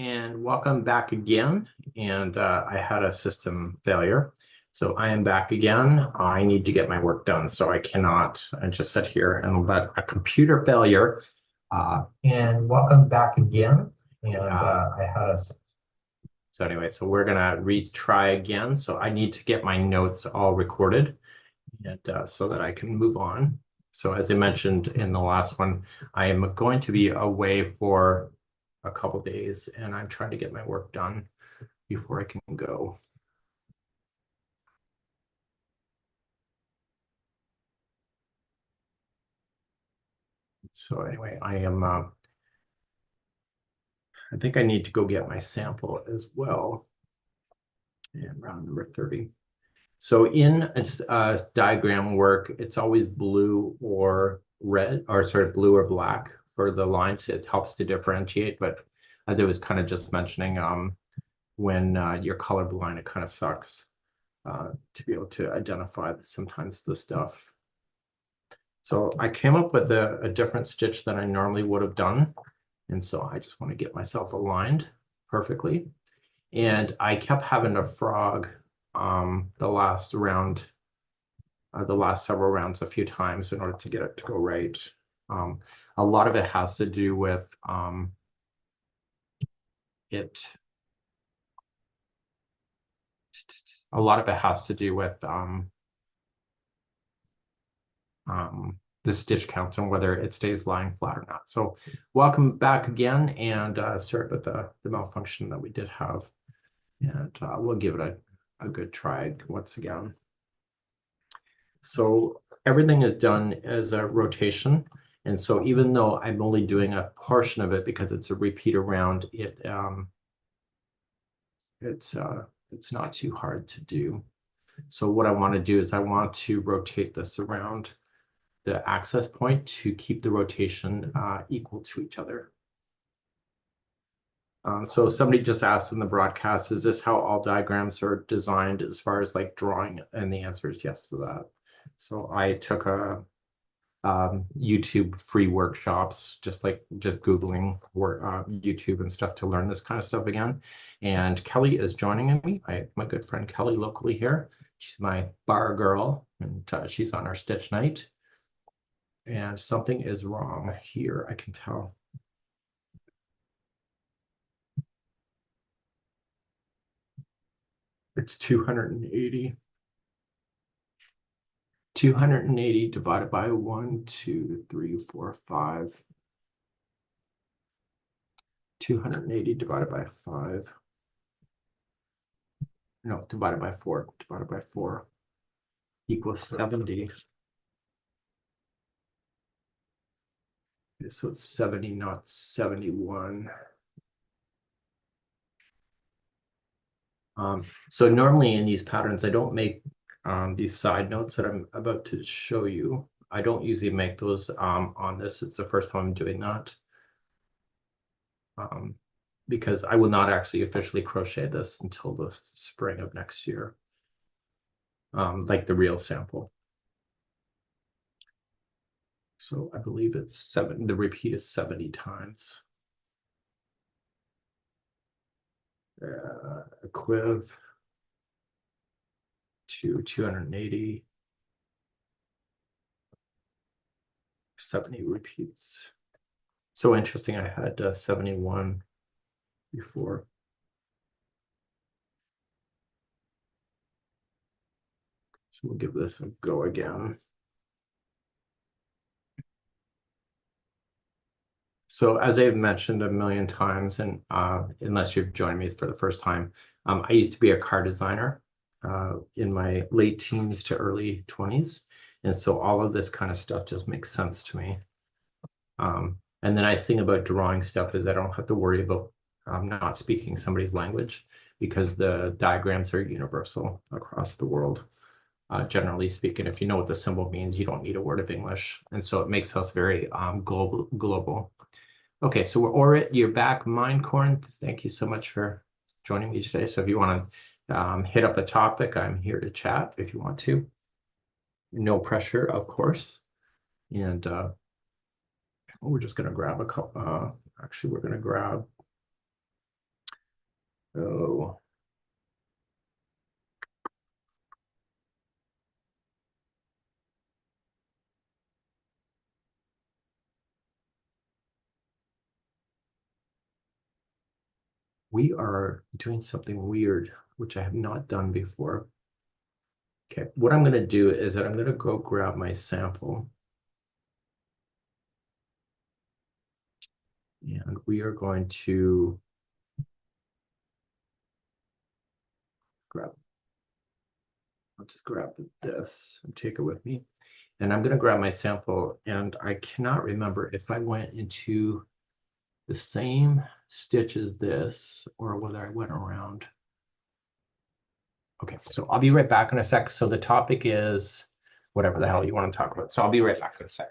and welcome back again. And I had a system failure. So I am back again. I need to get my work done. So I cannot just sit here and let a computer failure. And welcome back again. And I had a... So anyway, so we're gonna retry again. So I need to get my notes all recorded and so that I can move on. So as I mentioned in the last one, I am going to be away for a couple days and I'm trying to get my work done before I can go. So anyway, I think I need to go get my sample as well. And round number 30. So in diagram work, it's always blue or red, or sort of blue or black for the lines. It helps to differentiate, but I was kind of just mentioning when you're colorblind, it kind of sucks to be able to identify sometimes the stuff. So I came up with a different stitch than I normally would have done. And so I just want to get myself aligned perfectly. And I kept having a frog the last round, the last several rounds a few times in order to get it to go right. A lot of it has to do with the stitch counts and whether it stays lying flat or not. So welcome back again, and sorry about the malfunction that we did have. And we'll give it a good try once again. So everything is done as a rotation. And so even though I'm only doing a portion of it because it's a repeat around, it's not too hard to do. So what I want to do is I want to rotate this around the access point to keep the rotation equal to each other. So somebody just asked in the broadcast, is this how all diagrams are designed as far as like drawing? And the answer is yes to that. So I took a YouTube free workshops, just Googling YouTube and stuff to learn this kind of stuff again. And Kelly is joining me, my good friend Kelly locally here. She's my bar girl, and she's on our stitch night. And something is wrong here, I can tell. It's 280. 280 divided by 1, 2, 3, 4, 5. 280 divided by 5. No, divided by 4. Divided by 4 equals 70. Okay, so it's 70, not 71. So normally in these patterns, I don't make these side notes that I'm about to show you. I don't usually make those on this. It's the first time I'm doing that. Because I will not actually officially crochet this until the spring of next year, like the real sample. So I believe it's 7, the repeat is 70 times. Equiv to 280, 70 repeats. So interesting, I had 71 before. So we'll give this a go again. So as I've mentioned a million times, and unless you've joined me for the first time, I used to be a car designer in my late teens to early 20s. And so all of this kind of stuff just makes sense to me. And the nice thing about drawing stuff is I don't have to worry about not speaking somebody's language, because the diagrams are universal across the world. Generally speaking, if you know what the symbol means, you don't need a word of English. And so it makes us very global. Okay, so you're back, Mindcorn. Thank you so much for joining me today. So if you want to hit up a topic, I'm here to chat if you want to. No pressure, of course. And we're just going to grab a couple. Actually, we're going to grab So we are doing something weird, which I have not done before. Okay, what I'm going to do is that I'm going to go grab my sample. And we are going to grab, I'll just grab this and take it with me. And I'm going to grab my sample, and I cannot remember if I went into the same stitch as this or whether I went around. Okay, so I'll be right back in a sec. So the topic is whatever the hell you want to talk about. So I'll be right back in a sec.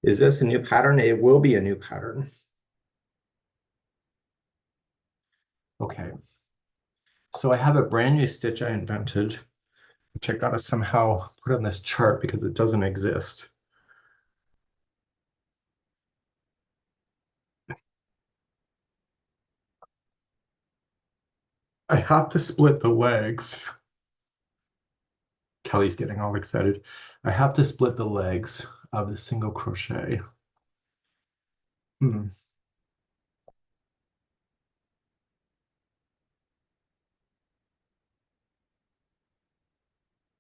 Is this a new pattern? It will be a new pattern. Okay. So I have a brand new stitch I invented, which I gotta somehow put on this chart because it doesn't exist. I have to split the legs. Kelly's getting all excited. I have to split the legs of the single crochet. Hmm.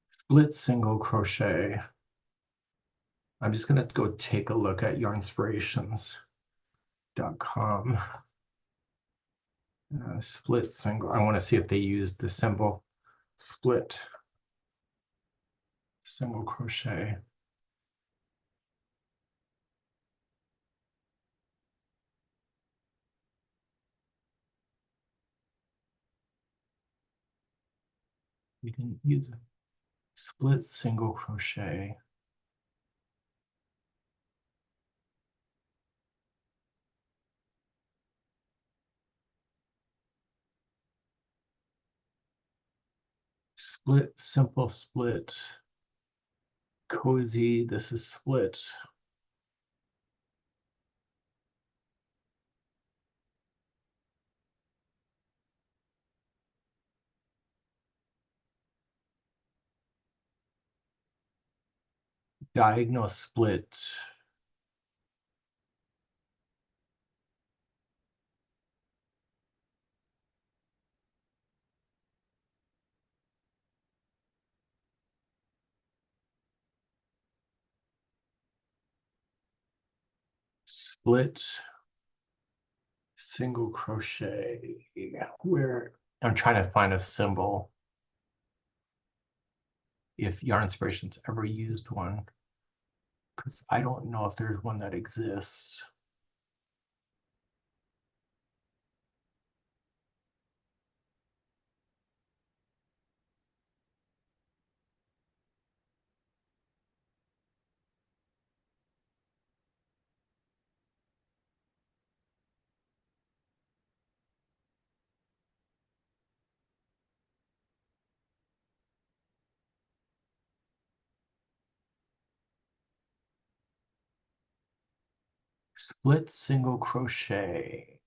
Split single crochet. I'm just gonna go take a look at yarnspirations.com. Split single. I want to see if they used the symbol split single crochet. You can use it. Split single crochet. Split, simple split, cozy. This is split. Diagonal split. Split single crochet. Where I'm trying to find a symbol if Yarn Inspirations ever used one, because I don't know if there's one that exists. Split single crochet.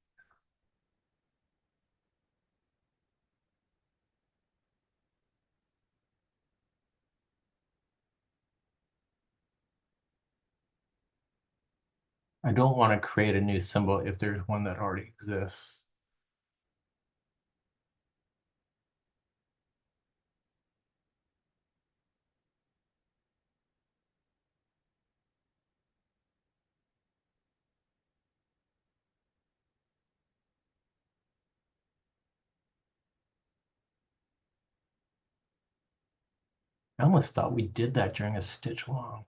I don't want to create a new symbol if there's one that already exists. I almost thought we did that during a stitch along.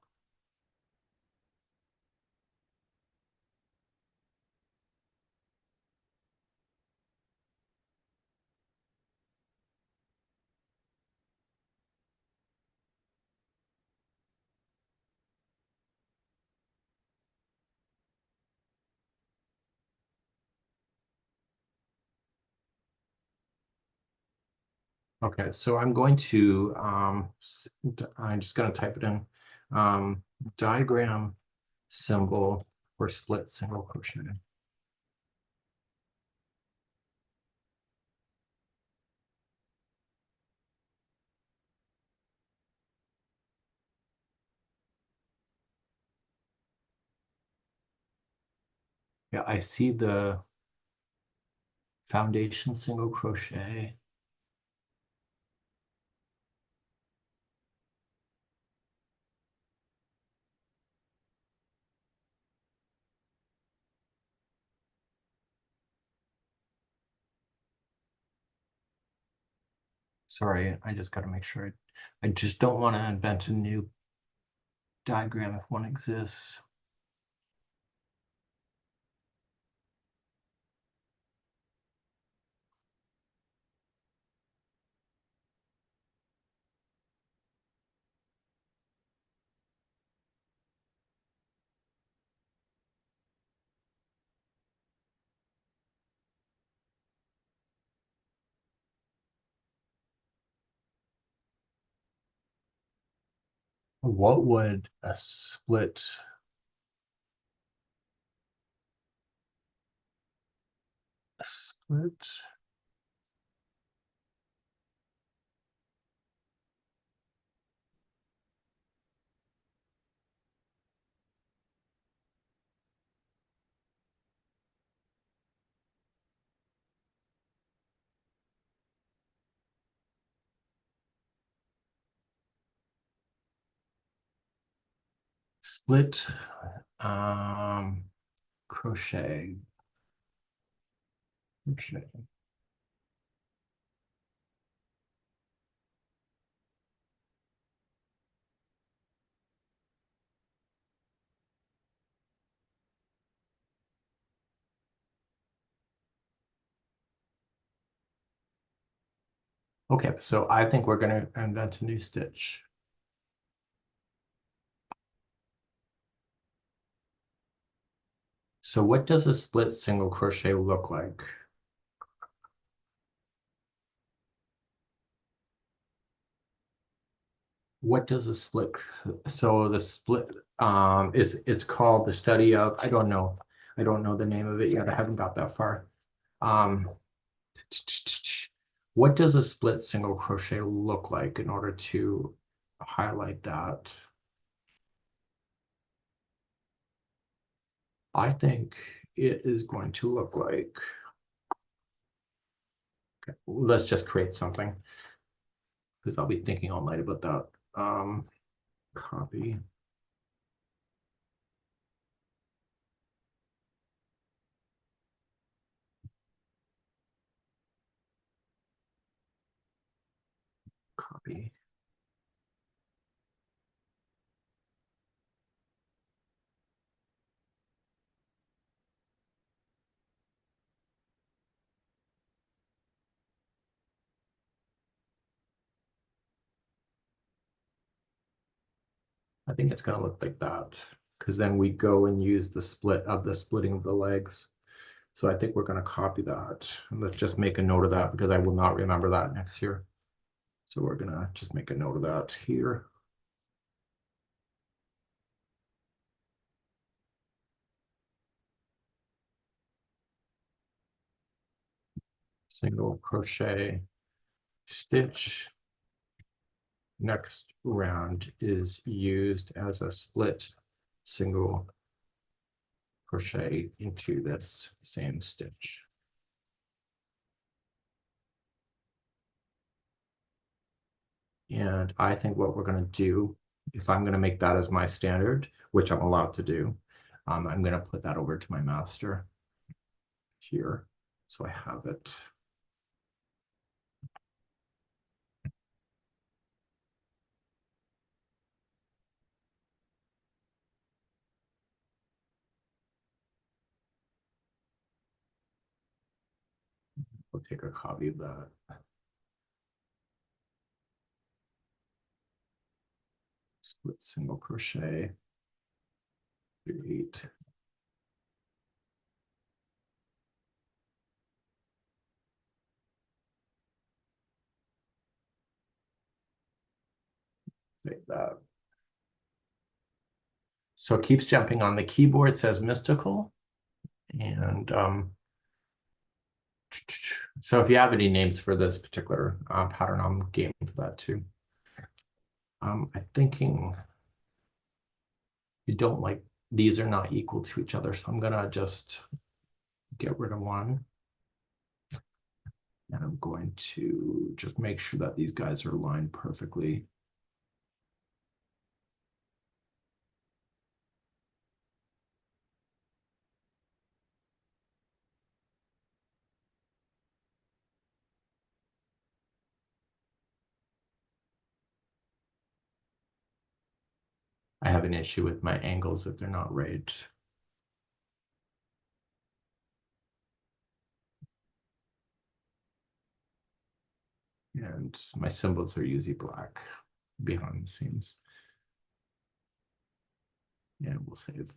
Okay, so I'm going to I'm just going to type it in. Diagram symbol for split single crochet. Yeah, I see the foundation single crochet. Sorry, I just got to make sure. I just don't want to invent a new diagram if one exists. What would a split split split crochet crochet. Okay, so I think we're going to invent a new stitch. So what does a split single crochet look like? What does a split, so the split is it's called the study of, I don't know. I don't know the name of it yet. I haven't got that far. Um, what does a split single crochet look like in order to highlight that? I think it is going to look like, okay, let's just create something because I'll be thinking all night about that. Copy, copy. I think it's going to look like that because then we go and use the split of the splitting of the legs. So I think we're going to copy that. And let's just make a note of that because I will not remember that next year. So we're going to just make a note of that here. Single crochet stitch. Next round is used as a split single crochet into this same stitch. And I think what we're going to do, if I'm going to make that as my standard, which I'm allowed to do, I'm going to put that over to my master here. So I have it. We'll take a copy of that. Split single crochet, create. Like that. So it keeps jumping on the keyboard, says mystical. And so if you have any names for this particular pattern, I'm game for that too. I'm thinking you don't like, these are not equal to each other. So I'm gonna just get rid of one. And I'm going to just make sure that these guys are aligned perfectly. I have an issue with my angles if they're not right. And my symbols are usually black behind the scenes. And we'll save.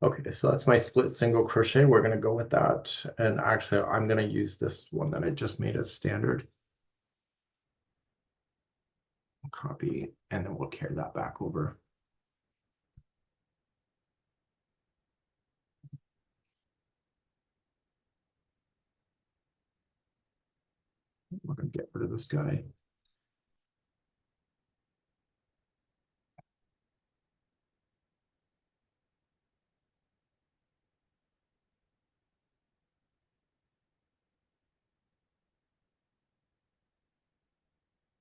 Okay, so that's my split single crochet. We're gonna go with that. And actually, I'm gonna use this one that I just made as standard. Copy, and then we'll carry that back over. We're gonna get rid of this guy.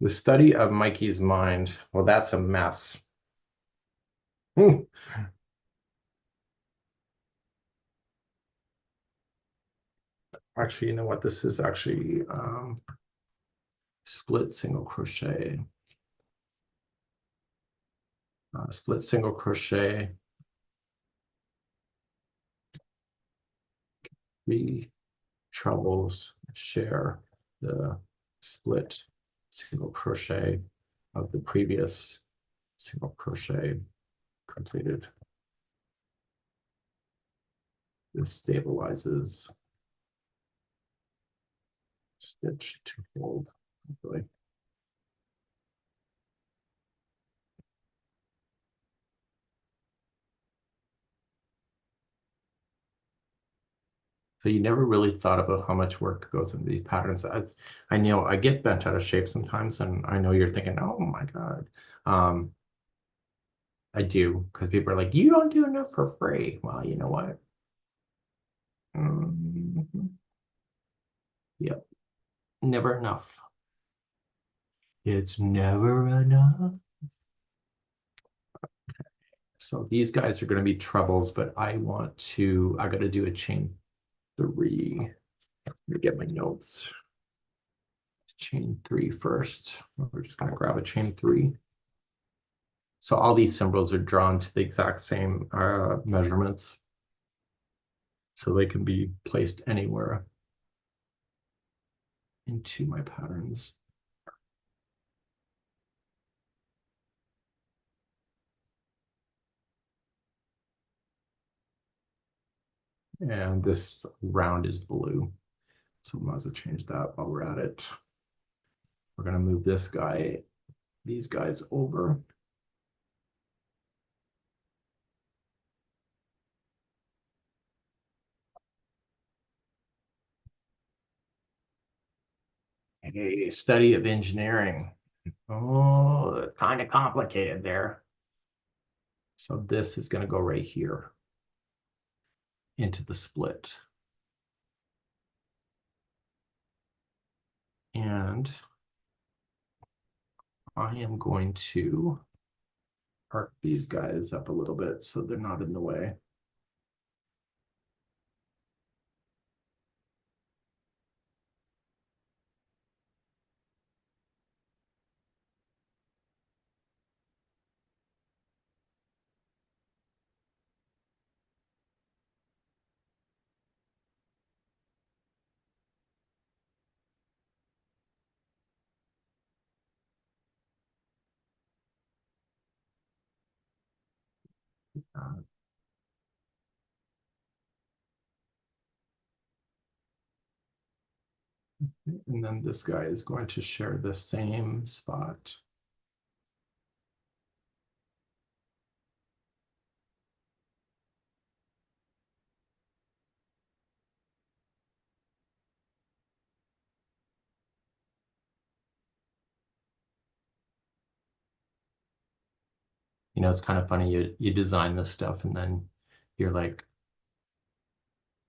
The study of Mikey's mind. Well, that's a mess. Actually, you know what? This is actually split single crochet. Split single crochet. 3 trebles share the split single crochet of the previous single crochet completed. This stabilizes stitch to hold, hopefully. So you never really thought about how much work goes into these patterns. I know I get bent out of shape sometimes, and I know you're thinking, oh my God. I do, because people are like, you don't do enough for free. Well, you know what? Yep, never enough. It's never enough. So these guys are going to be trebles, but I got to do a chain 3. Let me get my notes. Chain 3 first. We're just going to grab a chain 3. So all these symbols are drawn to the exact same measurements. So they can be placed anywhere into my patterns. And this round is blue. So we might as well change that while we're at it. We're going to move these guys over. A study of engineering. Oh, it's kind of complicated there. So this is going to go right here into the split. And I am going to arc these guys up a little bit so they're not in the way. Uh, and then this guy is going to share the same spot. You know, it's kind of funny. You design this stuff and then you're like,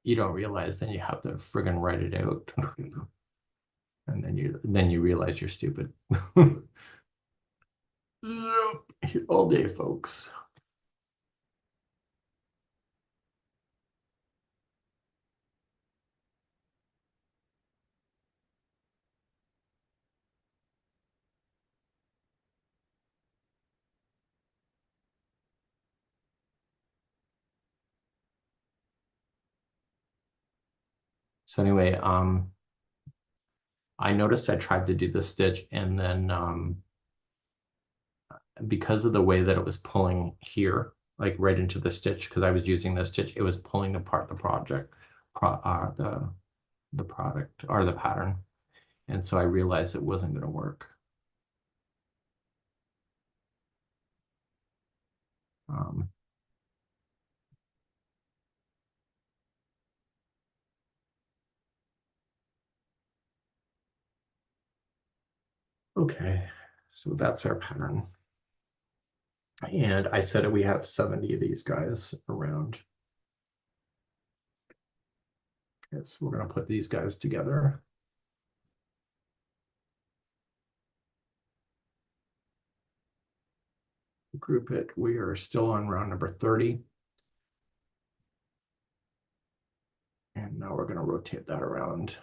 you don't realize then you have to friggin' write it out. And then you realize you're stupid. Yep. All day, folks. So anyway, I noticed I tried to do the stitch and then because of the way that it was pulling here, like right into the stitch, because I was using the stitch, it was pulling apart the the product or the pattern. And so I realized it wasn't going to work. Um, okay, so that's our pattern. And I said we have 70 of these guys around. Okay, so we're going to put these guys together. Group it. We are still on round number 30. And now we're going to rotate that around.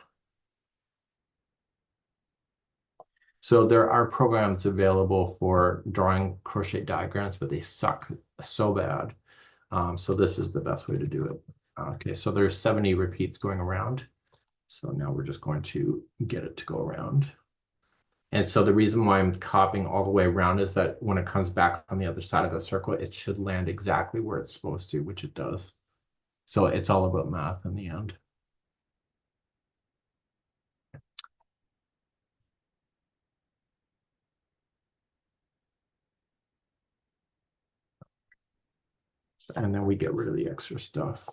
So there are programs available for drawing crochet diagrams, but they suck so bad. So this is the best way to do it. Okay, so there's 70 repeats going around. So now we're just going to get it to go around. And so the reason why I'm copying all the way around is that when it comes back on the other side of the circle, it should land exactly where it's supposed to, which it does. So it's all about math in the end. And then we get rid of the extra stuff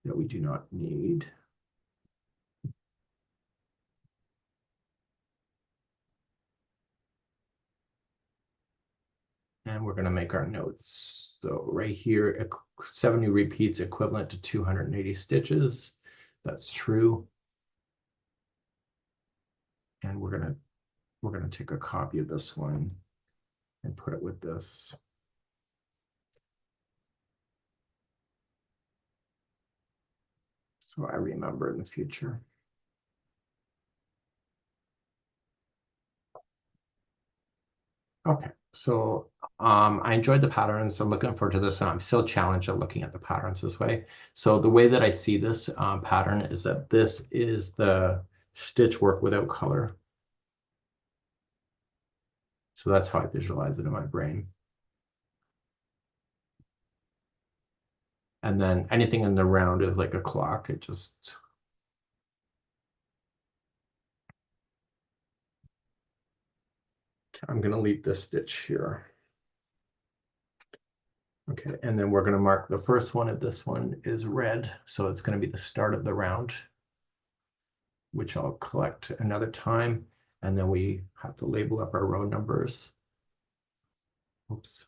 that we do not need. And we're going to make our notes. So right here, 70 repeats equivalent to 280 stitches. That's true. And we're going to take a copy of this one and put it with this. So I remember in the future. Okay, so I enjoyed the patterns. I'm looking forward to this, and I'm still challenged at looking at the patterns this way. So the way that I see this pattern is that this is the stitch work without color. So that's how I visualize it in my brain. And then anything in the round is like a clock. It just, I'm going to leave this stitch here. Okay, and then we're going to mark the first one, and this one is red. So it's going to be the start of the round, which I'll collect another time. And then we have to label up our row numbers. Oops.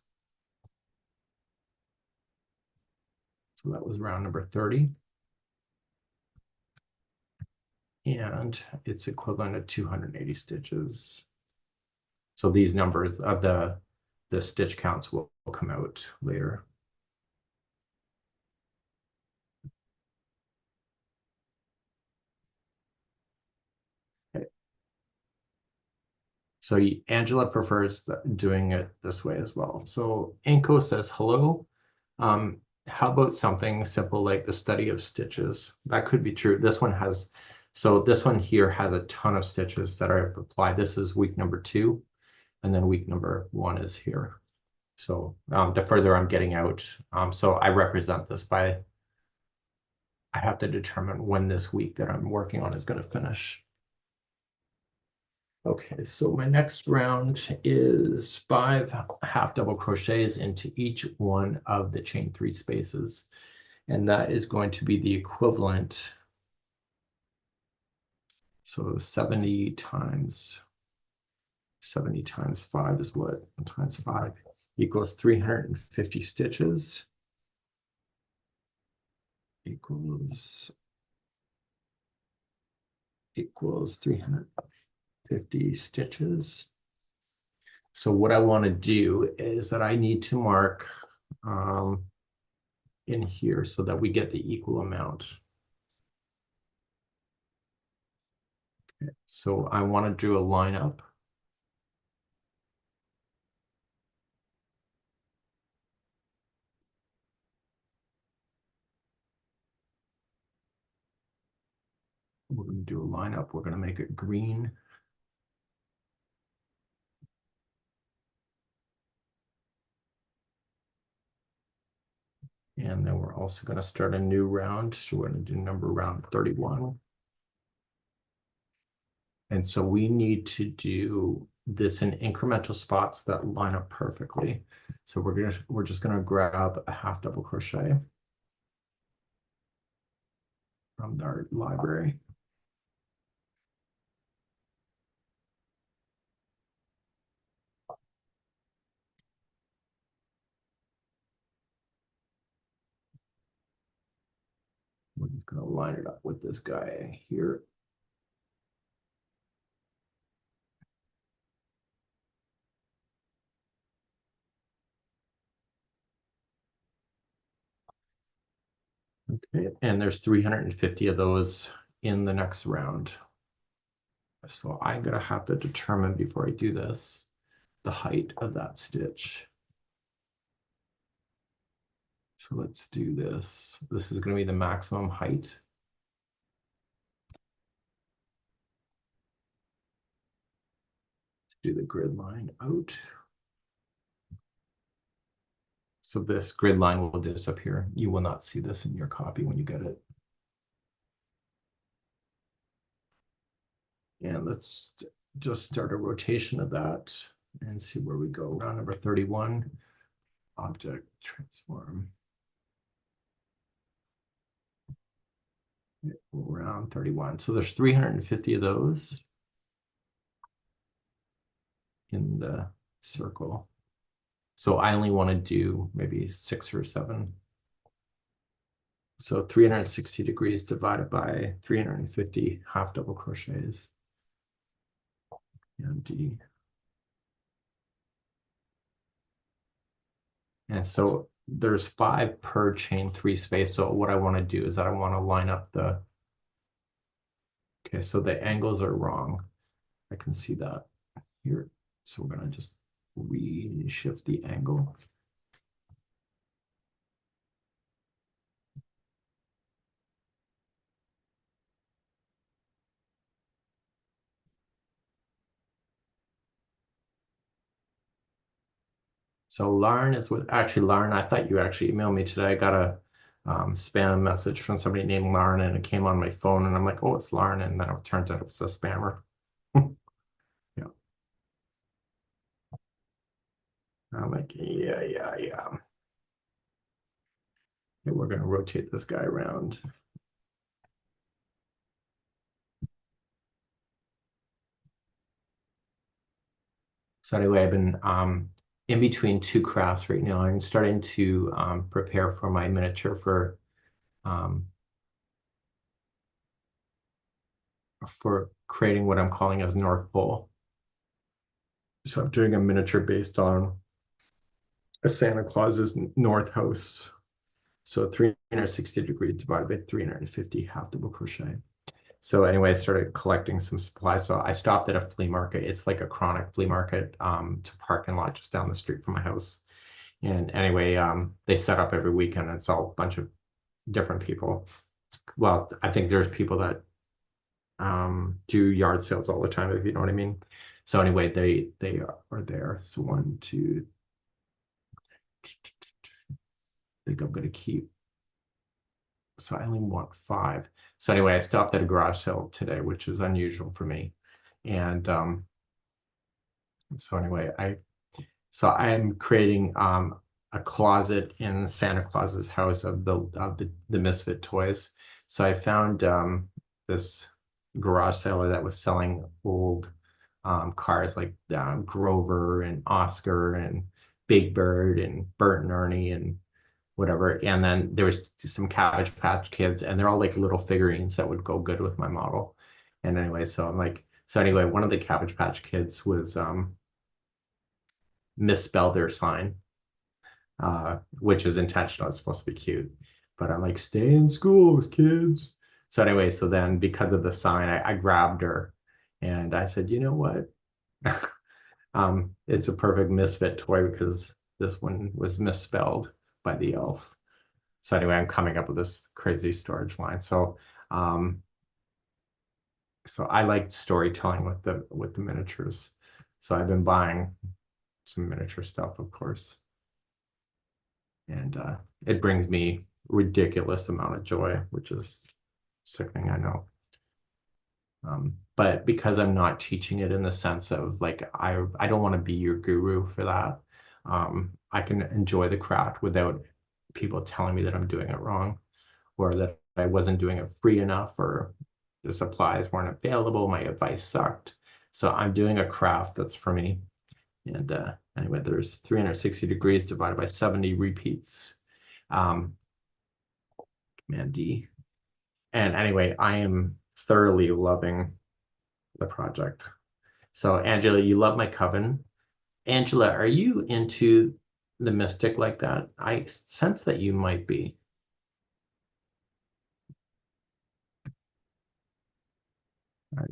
So that was round number 30. And it's equivalent to 280 stitches. So these numbers of the stitch counts will come out later. Okay. So Angela prefers doing it this way as well. So Inko says, hello. How about something simple like the study of stitches? That could be true. This one has, so this one here has a ton of stitches that I've applied. This is week number 2, and then week number 1 is here. So the further I'm getting out, so I represent this by, I have to determine when this week that I'm working on is going to finish. Okay, so my next round is 5 half double crochets into each one of the chain 3 spaces. And that is going to be the equivalent. So 70 times 5 is what? Times 5 equals 350 stitches. Equals 350 stitches. So what I want to do is that I need to mark in here so that we get the equal amount. Okay, so I want to do a lineup. We're going to do a lineup. We're going to make it green. And then we're also going to start a new round. So we're going to do number round 31. And so we need to do this in incremental spots that line up perfectly. So we're just going to grab a half double crochet from our library. We're just going to line it up with this guy here. Okay, and there's 350 of those in the next round. So I'm going to have to determine before I do this, the height of that stitch. So let's do this. This is going to be the maximum height. Let's do the grid line out. So this grid line will disappear. You will not see this in your copy when you get it. And let's just start a rotation of that and see where we go. Round number 31, object transform. Round 31. So there's 350 of those in the circle. So I only want to do maybe 6 or 7. So 360 degrees divided by 350 half double crochets. And D. And so there's 5 per chain 3 space. So what I want to do is that I want to line up the, okay, so the angles are wrong. I can see that here. So we're going to just reshift the angle. So Lauren is with, actually Lauren, I thought you actually emailed me today. I got a spam message from somebody named Lauren and it came on my phone and I'm like, oh, it's Lauren. And then it turns out it was a spammer. Yeah. I'm like, yeah. Okay, we're going to rotate this guy around. So anyway, I've been in between two crafts right now. I'm starting to prepare for my miniature um, for creating what I'm calling as North Pole. So I'm doing a miniature based on a Santa Claus's North House. So 360 degrees divided by 350 half double crochet. So anyway, I started collecting some supplies. So I stopped at a flea market. It's like a chronic flea market. It's a parking lot just down the street from my house. And anyway, they set up every weekend. It's all a bunch of different people. Well, I think there's people that do yard sales all the time, if you know what I mean. So anyway, they are there. So one, two, I think I'm gonna keep. So I only want 5. So anyway, I stopped at a garage sale today, which is unusual for me. And so anyway, I'm creating a closet in Santa Claus's house of the Misfit toys. So I found this garage seller that was selling old cars like Grover and Oscar and Big Bird and Bert and Ernie and whatever. And then there was some Cabbage Patch Kids, and they're all like little figurines that would go good with my model. And anyway, so I'm like, so anyway, one of the Cabbage Patch Kids was misspelled their sign, which is intentional. It's supposed to be cute. But I'm like, stay in schools, kids. So anyway, so then because of the sign, I grabbed her and I said, you know what? It's a perfect misfit toy because this one was misspelled by the elf. So anyway, I'm coming up with this crazy storage line. So I like storytelling with the miniatures. So I've been buying some miniature stuff, of course. And it brings me ridiculous amount of joy, which is sickening, I know. But because I'm not teaching it in the sense of like I don't want to be your guru for that. I can enjoy the craft without people telling me that I'm doing it wrong or that I wasn't doing it free enough or the supplies weren't available, my advice sucked. So I'm doing a craft that's for me. And anyway, there's 360 degrees divided by 70 repeats. Command D. And anyway, I am thoroughly loving the project. So Angela, you love my coven. Angela, are you into the mystic like that? I sense that you might be. Right?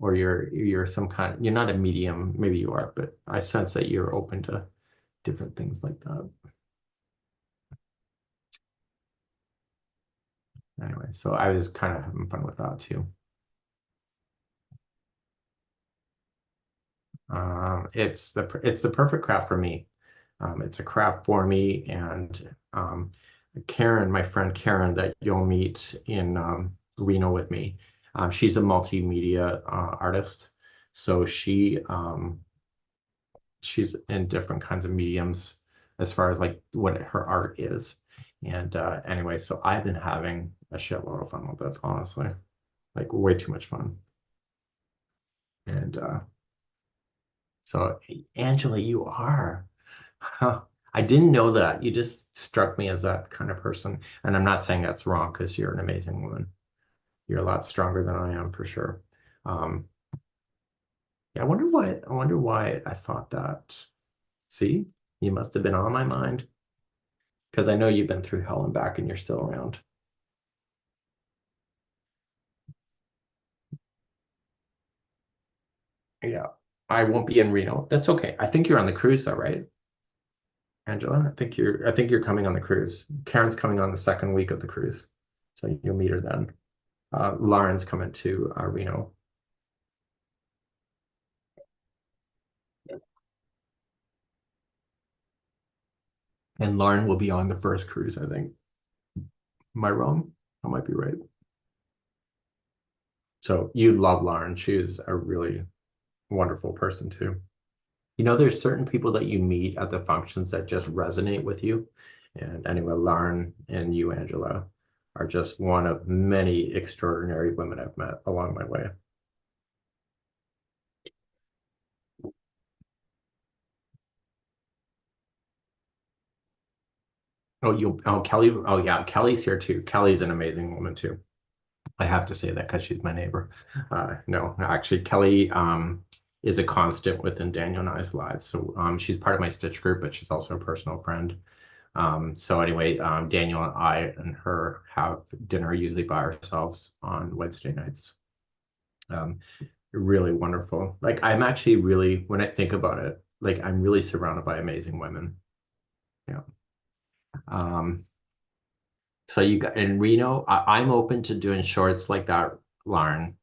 Or you're some kind, you're not a medium, maybe you are, but I sense that you're open to different things like that. Anyway, so I was kind of having fun with that too. It's the perfect craft for me. It's a craft for me, and Karen, my friend Karen, that you'll meet in Reno with me. She's a multimedia artist, so she's in different kinds of mediums as far as like what her art is. And anyway, so I've been having a shitload of fun with it, honestly, like way too much fun. And so, Angela, you are. Huh. I didn't know that. You just struck me as that kind of person. And I'm not saying that's wrong because you're an amazing woman. You're a lot stronger than I am for sure. Um, yeah, I wonder why I thought that. See, you must have been on my mind because I know you've been through hell and back and you're still around. Yeah, I won't be in Reno. That's okay. I think you're on the cruise though, right? Angela, I think you're coming on the cruise. Karen's coming on the second week of the cruise. So you'll meet her then. Lauren's coming to Reno. And Lauren will be on the first cruise, I think. Am I wrong? I might be right. So you love Lauren. She is a really wonderful person too. You know, there's certain people that you meet at the functions that just resonate with you. And anyway, Lauren and you, Angela, are just one of many extraordinary women I've met along my way. Kelly. Oh yeah, Kelly's here too. Kelly's an amazing woman too. I have to say that because she's my neighbor. No, actually, Kelly is a constant within Daniel and I's lives. So she's part of my Stitch group, but she's also a personal friend. So anyway, Daniel and I and her have dinner usually by ourselves on Wednesday nights. Um, Really wonderful. Like I'm actually really, when I think about it, like I'm really surrounded by amazing women. Yeah. Um, so you got in Reno, I'm open to doing shorts like that, Lauren.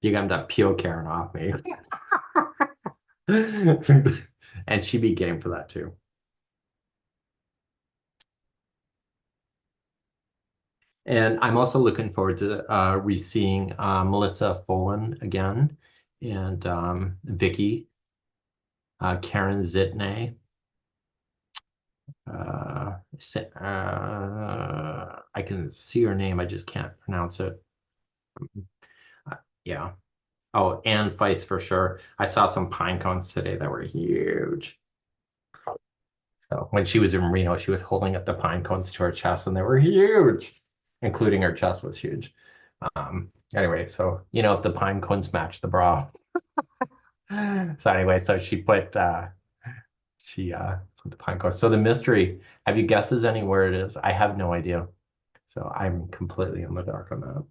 You got that pure Karen off me. And she'd be game for that too. And I'm also looking forward to re-seeing Melissa Folan again and Vicky, Karen Zitney. I can see her name, I just can't pronounce it. Yeah. Oh, and Feist for sure. I saw some pine cones today that were huge. So when she was in Reno, she was holding up the pine cones to her chest, and they were huge, including her chest was huge. Anyway, so if the pine cones match the bra. So anyway, so she put the pine cones. So the mystery, have you guesses anywhere it is? I have no idea. So I'm completely in the dark on that.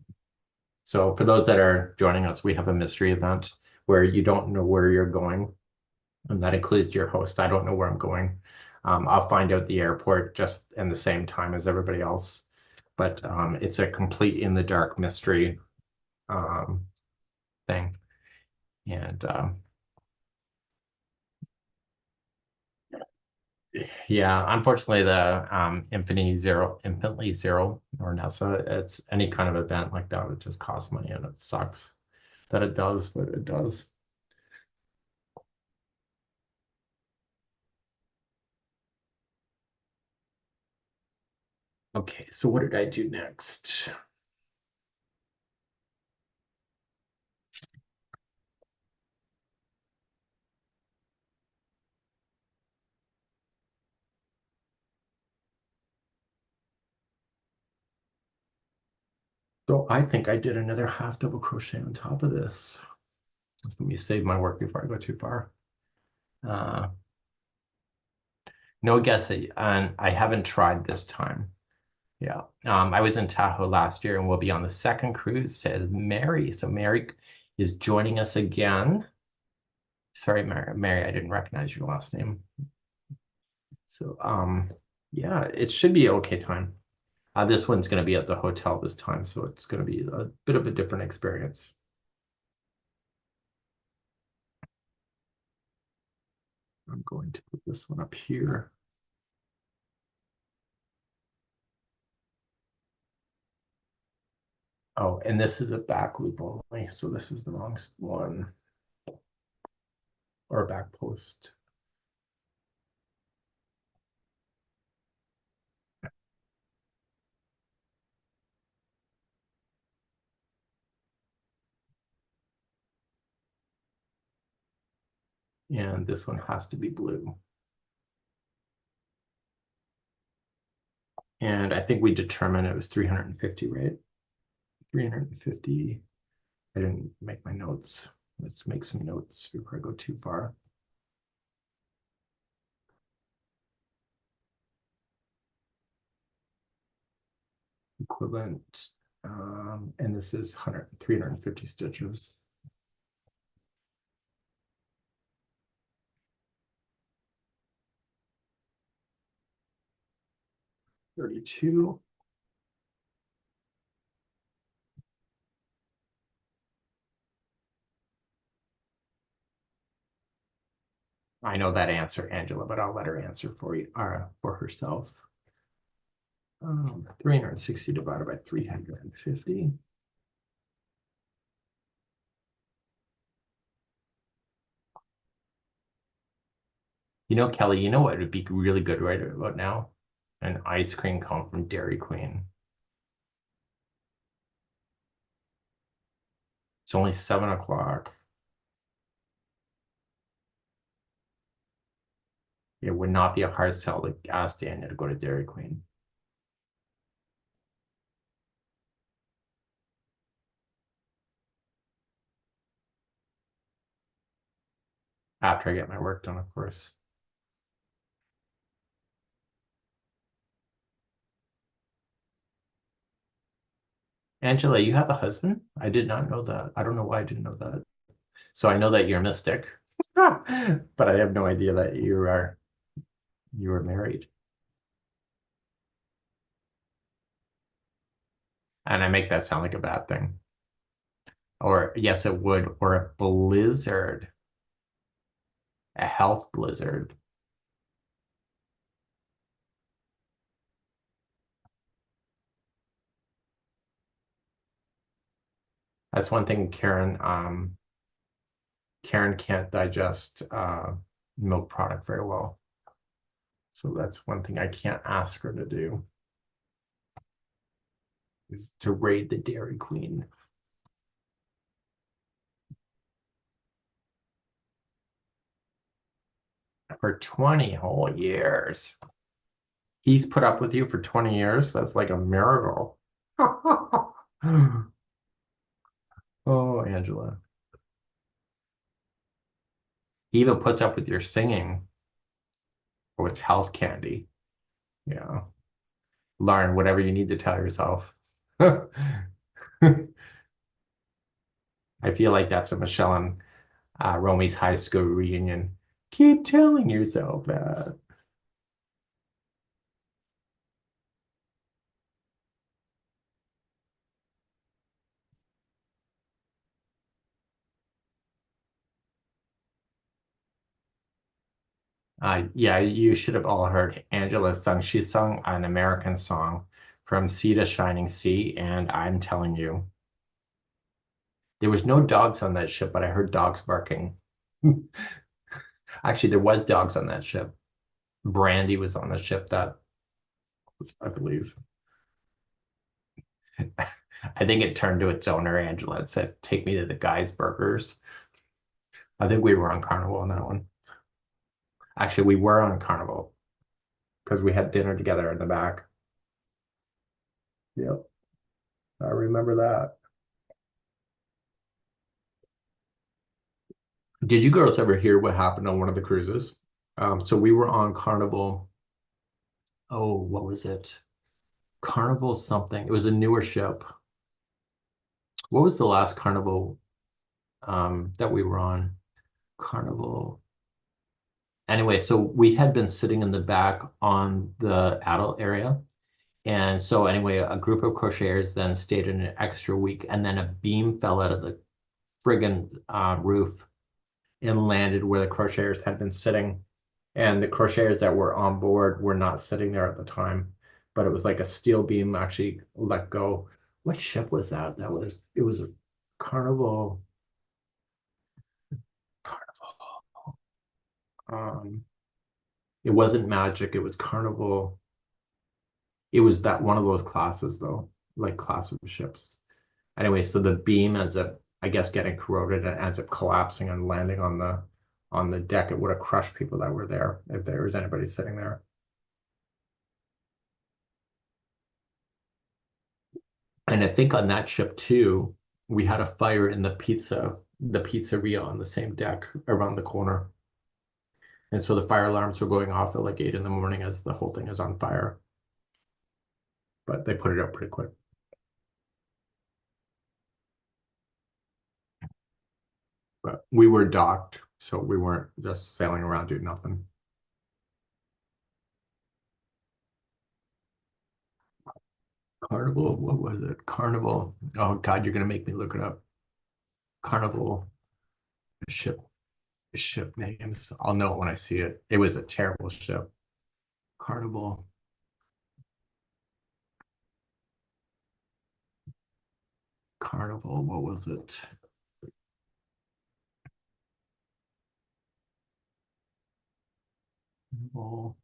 So for those that are joining us, we have a mystery event where you don't know where you're going, and that includes your host. I don't know where I'm going. I'll find out the airport just in the same time as everybody else. But it's a complete in the dark mystery um, thing. And yeah, unfortunately, the Infinitely Zero or NASA, it's any kind of event like that, it just costs money and it sucks that it does, but it does. Okay, so what did I do next? So I think I did another half double crochet on top of this. Let me save my work before I go too far. Uh, no guessing, and I haven't tried this time. Yeah. I was in Tahoe last year and we'll be on the second cruise, says Mary. So Mary is joining us again. Sorry, Mary, I didn't recognize your last name. So yeah, it should be okay time. This one's going to be at the hotel this time, so it's going to be a bit of a different experience. I'm going to put this one up here. Oh, and this is a back loop only, so this is the wrong one, or back post. And this one has to be blue. And I think we determined it was 350, right? 350. I didn't make my notes. Let's make some notes before I go too far. Equivalent. And this is 350 stitches. $32. I know that answer, Angela, but I'll let her answer for you, for herself. 360 divided by 350. Kelly, you know what would be really good right about now? An ice cream cone from Dairy Queen. It's only 7 o'clock. It would not be a hard sell to ask Daniel to go to Dairy Queen. After I get my work done, of course. Angela, you have a husband? I did not know that. I don't know why I didn't know that. So I know that you're a mystic, but I have no idea that you are married. And I make that sound like a bad thing. Or yes, it would. Or a blizzard, a health blizzard. That's one thing Karen can't digest milk product very well. So that's one thing I can't ask her to do is to raid the Dairy Queen. For 20 whole years. He's put up with you for 20 years. That's like a miracle. Oh, Angela. He even puts up with your singing. Oh, it's health candy. Yeah. Learn whatever you need to tell yourself. I feel like that's a Michelle and Romy's high school reunion. Keep telling yourself that. Yeah, you should have all heard Angela sung. She sung an American song from Sea to Shining Sea, and I'm telling you, there was no dogs on that ship, but I heard dogs barking. Actually, there was dogs on that ship. Brandy was on the ship that, I believe. I think it turned to its owner, Angela, and said, "Take me to the guy's burgers." I think we were on Carnival on that one. Actually, we were on Carnival because we had dinner together in the back. Yep, I remember that. Did you girls ever hear what happened on one of the cruises? So we were on Carnival. Oh, what was it? Carnival something. It was a newer ship. What was the last Carnival that we were on? Carnival. Anyway, so we had been sitting in the back on the adult area. And so anyway, a group of crocheters then stayed in an extra week, and then a beam fell out of the friggin' roof and landed where the crocheters had been sitting. And the crocheters that were on board were not sitting there at the time, but it was like a steel beam actually let go. What ship was that? It was a Carnival. Carnival. Um, it wasn't Magic, it was Carnival. It was that one of those classes though, like class of ships. Anyway, so the beam ends up, I guess, getting corroded and ends up collapsing and landing on the deck. It would have crushed people that were there if there was anybody sitting there. And I think on that ship too, we had a fire in the pizzeria on the same deck around the corner. And so the fire alarms were going off at like 8 in the morning as the whole thing is on fire. But they put it out pretty quick. But we were docked, so we weren't just sailing around doing nothing. Carnival, what was it? Carnival. Oh God, you're gonna make me look it up. Carnival ship ship names. I'll know it when I see it. It was a terrible ship. Carnival. Carnival. What was it? Carnival.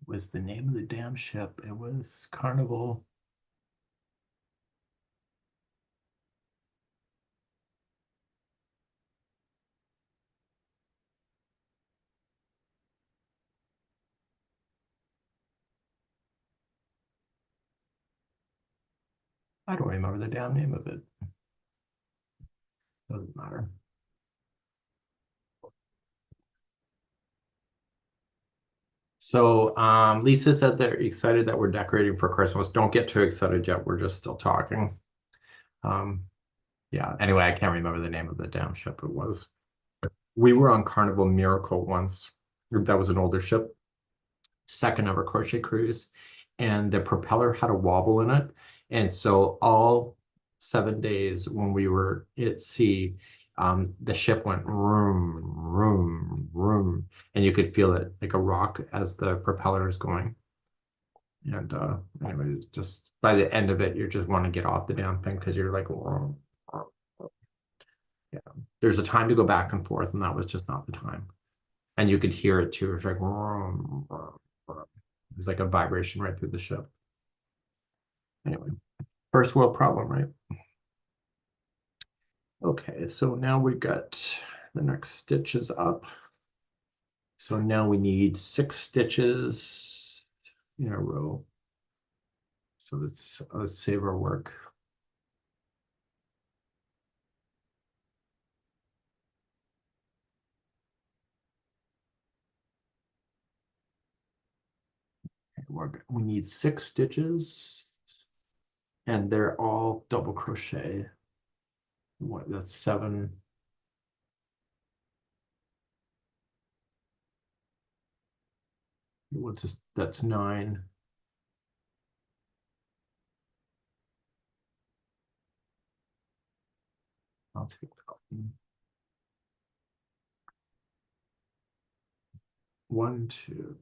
Was the name of the damn ship? It was Carnival. I don't remember the damn name of it. Doesn't matter. So Lisa said they're excited that we're decorating for Christmas. Don't get too excited yet. We're just still talking. Um, yeah, anyway, I can't remember the name of the damn ship it was. We were on Carnival Miracle once. That was an older ship, second ever crochet cruise, and the propeller had a wobble in it. And so all 7 days when we were at sea, the ship went room, room, room, and you could feel it like a rock as the propeller is going. And anyway, it's just by the end of it, you just want to get off the damn thing because you're like, "Whoa, whoa, whoa." Yeah. There's a time to go back and forth, and that was just not the time. And you could hear it too. It was like, "Whoa, whoa, whoa." It was like a vibration right through the ship. Anyway, first world problem, right? Okay, so now we got the next stitch is up. So now we need 6 stitches in a row. So let's save our work. We need 6 stitches, and they're all double crochet. What, that's 7. We'll just, that's 9. I'll take that one. 1, 2.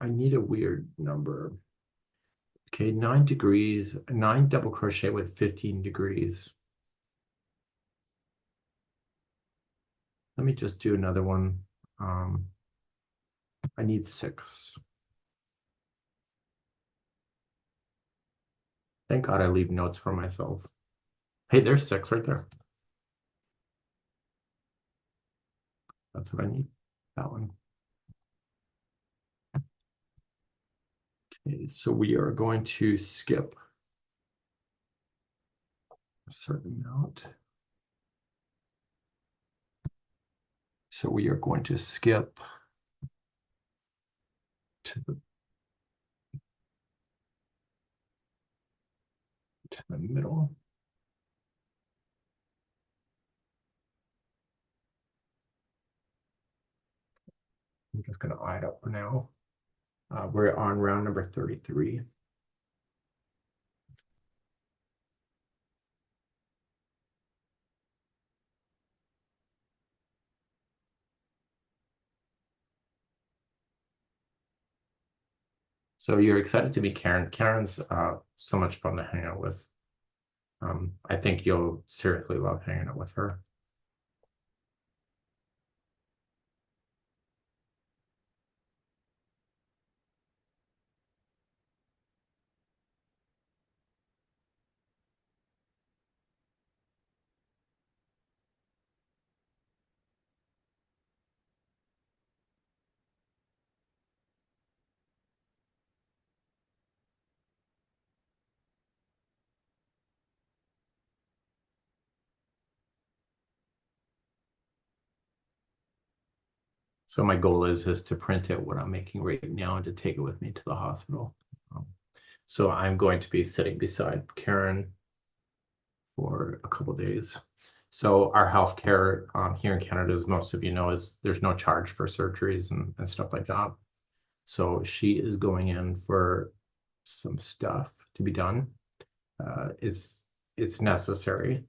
I need a weird number. Okay, 9 degrees, 9 double crochet with 15 degrees. Let me just do another one. I need 6. Thank God I leave notes for myself. Hey, there's 6 right there. That's what I need. That one. Okay, so we are going to skip a certain amount. So we are going to skip to the middle. I'm just going to eye it up for now. We're on round number 33. So you're excited to meet Karen. Karen's so much fun to hang out with. I think you'll seriously love hanging out with her. So my goal is to print it what I'm making right now and to take it with me to the hospital. So I'm going to be sitting beside Karen for a couple days. So our healthcare here in Canada, as most of you know, is there's no charge for surgeries and stuff like that. So she is going in for some stuff to be done. It's necessary.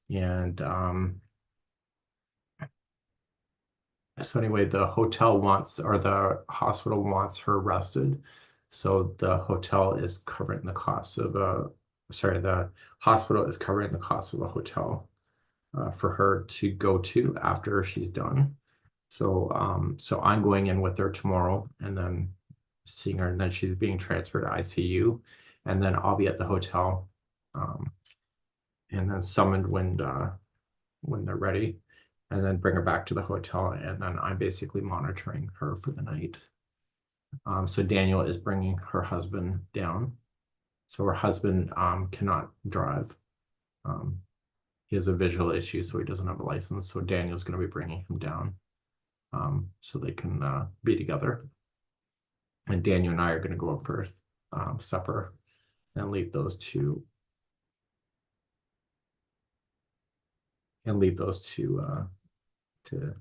And so anyway, the hotel wants, or the hospital wants her rested. So the hotel is covering the cost of sorry, the hospital is covering the cost of a hotel for her to go to after she's done. So I'm going in with her tomorrow and then seeing her, and then she's being transferred to ICU, and then I'll be at the hotel, and then summoned when they're ready, and then bring her back to the hotel, and then I'm basically monitoring her for the night. So Daniel is bringing her husband down. So her husband cannot drive. He has a visual issue, so he doesn't have a license. So Daniel's going to be bringing him down, so they can be together. And Daniel and I are going to go up for supper and leave those two to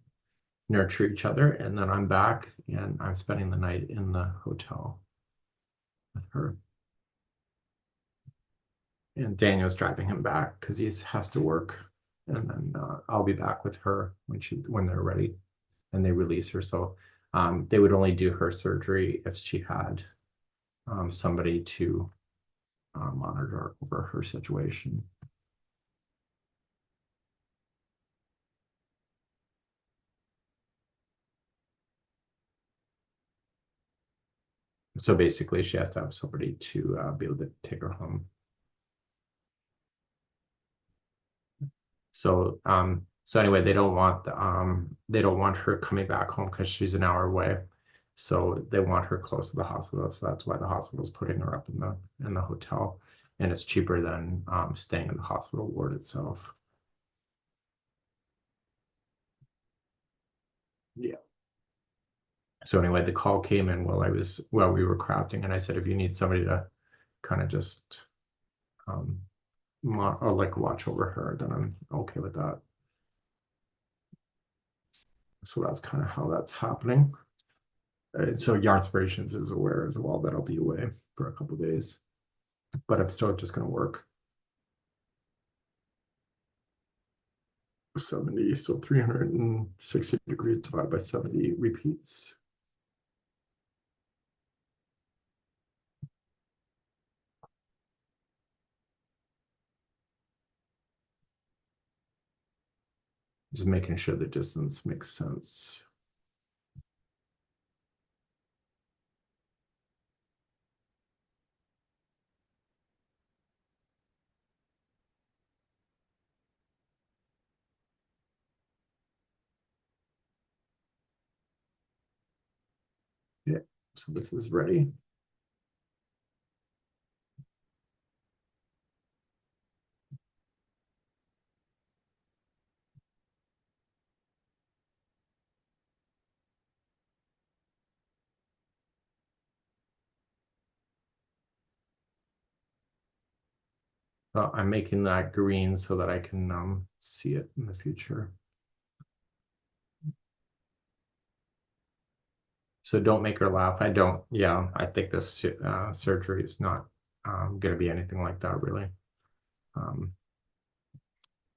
nurture each other. And then I'm back and I'm spending the night in the hotel with her. And Daniel's driving him back because he has to work. And then I'll be back with her when they're ready and they release her. So they would only do her surgery if she had somebody to monitor over her situation. So basically, she has to have somebody to be able to take her home. So anyway, they don't want her coming back home because she's an hour away. So they want her close to the hospital. So that's why the hospital's putting her up in the hotel, and it's cheaper than staying in the hospital ward itself. Yeah. So anyway, the call came in while we were crafting, and I said, if you need somebody to kind of just or like watch over her, then I'm okay with that. So that's kind of how that's happening. So Yarnspirations is aware as well that I'll be away for a couple days, but I'm still just going to work. 70, so 360 degrees divided by 70 repeats. Just making sure the distance makes sense. Yeah, so this is ready. I'm making that green so that I can see it in the future. So don't make her laugh. I don't. Yeah, I think this surgery is not going to be anything like that, really.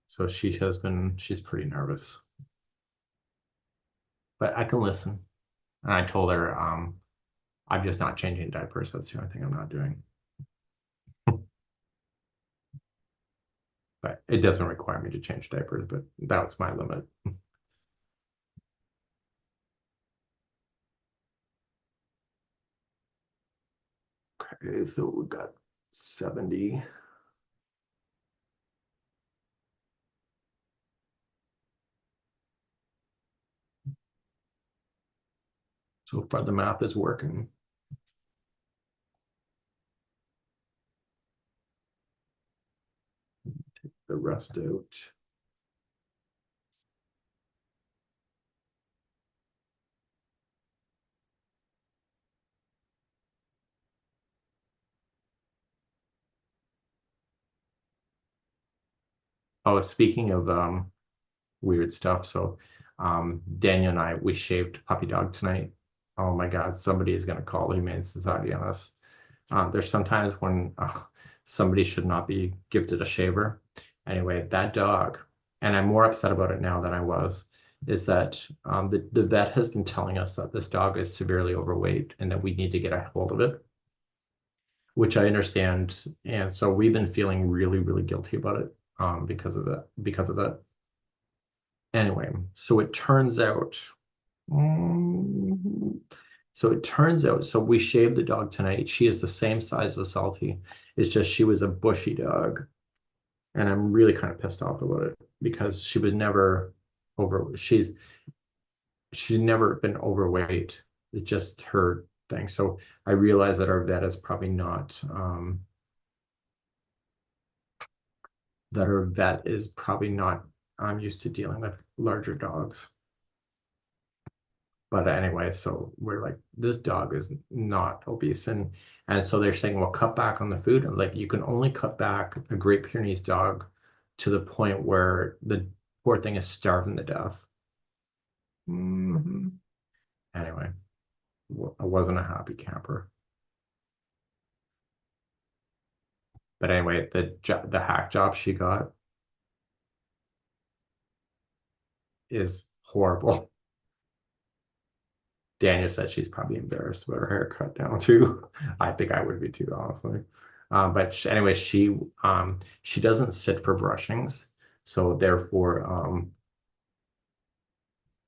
So she's pretty nervous, but I can listen. And I told her I'm just not changing diapers. That's the only thing I'm not doing. But it doesn't require me to change diapers, but that's my limit. Okay, so we got 70. So far the math is working. Take the rest out. Oh, speaking of weird stuff, so Daniel and I, we shaved puppy dog tonight. Oh my God, somebody is going to call the Humane Society on us. There's sometimes when somebody should not be gifted a shaver. Anyway, that dog, and I'm more upset about it now than I was, is that the vet has been telling us that this dog is severely overweight and that we need to get a hold of it, which I understand. And so we've been feeling really, really guilty about it because of that. Anyway, so it turns out Mhm. So it turns out, so we shaved the dog tonight. She is the same size as Salty. It's just she was a bushy dog. And I'm really kind of pissed off about it because she was never over, she's never been overweight. It's just her thing. So I realize that our vet is probably not that our vet is probably not used to dealing with larger dogs. But anyway, so we're like, this dog is not obese, and so they're saying, well, cut back on the food. And like, you can only cut back a Great Pyrenees dog to the point where the poor thing is starving to death. Mhm. Anyway, I wasn't a happy camper. But anyway, the hack job she got is horrible. Daniel said she's probably embarrassed about her haircut now too. I think I would be too, honestly. Anyway, she doesn't sit for brushings, so therefore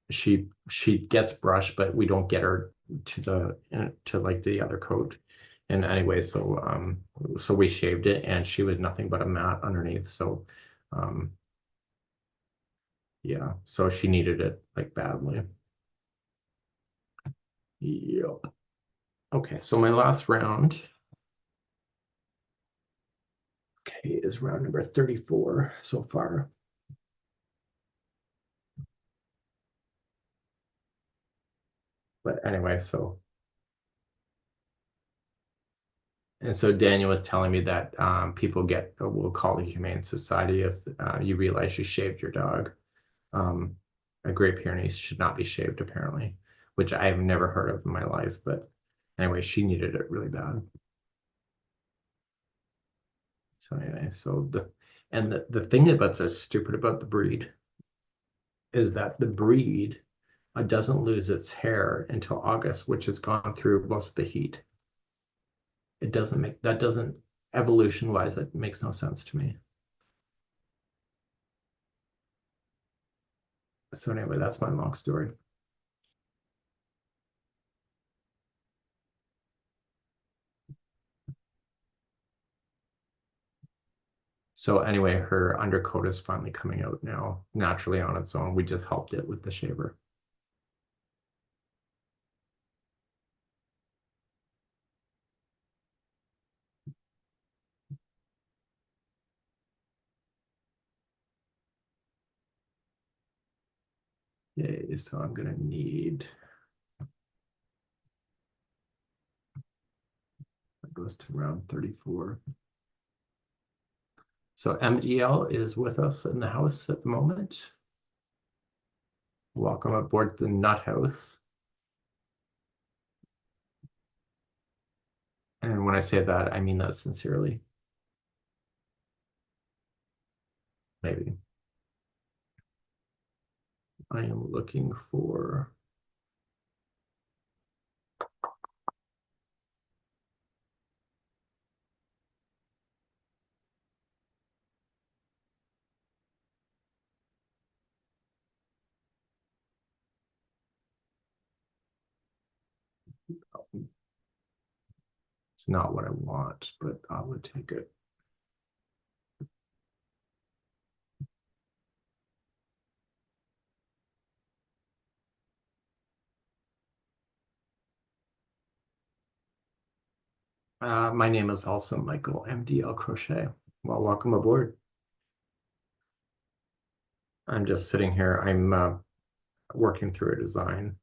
she gets brushed, but we don't get her to to like the other coat. And anyway, so we shaved it, and she was nothing but a mat underneath. So um, yeah, so she needed it like badly. Yep. Okay, so my last round, okay, is round number 34 so far. But anyway, and so Daniel was telling me that people will call the Humane Society if you realize you shaved your dog. Um, a Great Pyrenees should not be shaved, apparently, which I've never heard of in my life. But anyway, she needed it really bad. So anyway, the thing that's so stupid about the breed is that the breed doesn't lose its hair until August, which has gone through most of the heat. It doesn't make that doesn't evolution wise, that makes no sense to me. So anyway, that's my long story. So anyway, her undercoat is finally coming out now naturally on its own. We just helped it with the shaver. Yay, so I'm gonna need, it goes to round 34. So MGL is with us in the house at the moment. Welcome aboard the Nut House. And when I say that, I mean that sincerely. Maybe. I am looking for, it's not what I want, but I would take it. My name is also Michael MDL Crochet. Well, welcome aboard. I'm just sitting here. I'm working through a design.